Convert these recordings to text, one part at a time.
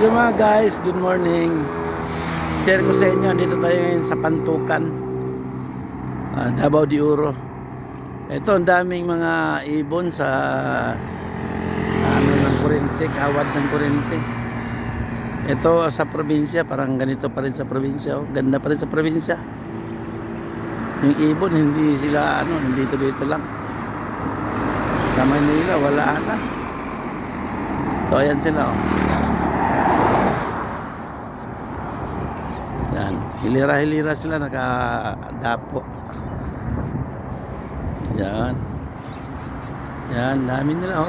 Hello mga guys, good morning. Share ko sa inyo, dito tayo ngayon sa Pantukan, Davao de Oro. Ito, ang daming mga ibon sa ng kurente, kawad ng kurente. Ito sa probinsya, parang ganito pa rin sa probinsya. Ganda pa rin sa probinsya. Yung ibon, hindi sila nandito dito lang. Sa Manila, wala na. Ito, ayan sila. Yan, hilira-hilira sila nakadapo. Yan. Yan, dami nila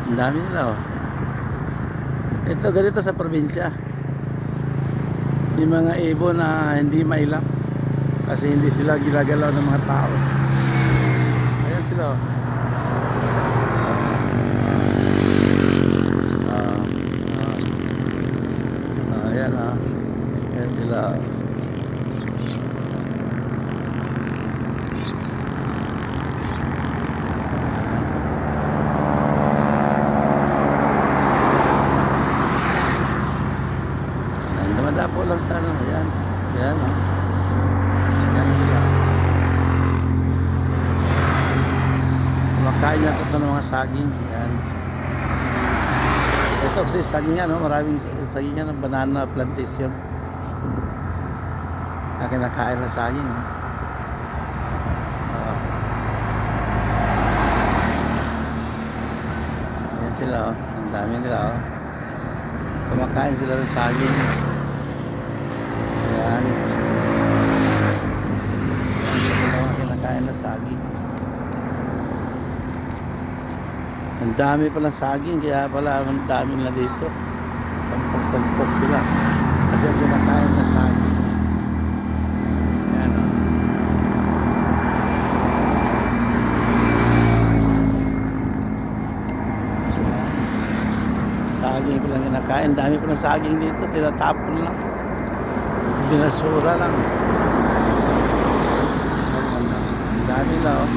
Ang dami nila Ito ganito sa probinsya. Yung mga ibon na hindi mailap kasi hindi sila ginagalaw ng mga tao. Ayan sila Ayan sila. Dumadapo lang sana. Ayan. Ayan Ayan sila. Kumakain na ito ng mga saging. Ayan. Ito kasi saging maraming saging ng banana plantation. Kinakain na saging. Ayan sila ang dami nila kumakain sila ng saging. Ayan. Kinakain na saging. Ang dami palang saging, kaya pala ang dami nila dito. Pampok sila kasi ang kinakain na saging. Saging pa lang kinakain. Dami pa ng saging dito. Tinatapon lang. Binasura lang. Ang dami lang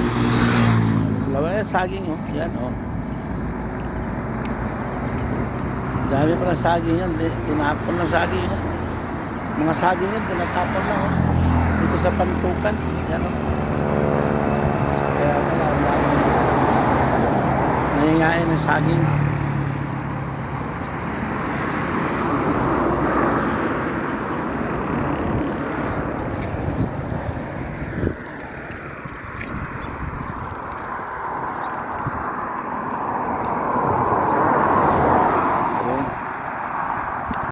Lawa yan saging Yan dami pa ng saging yan. Tinapon ng saging Mga saging yan tinatapon lang dito sa Pantukan. Yan Kaya pala ang dami nangingain ng saging.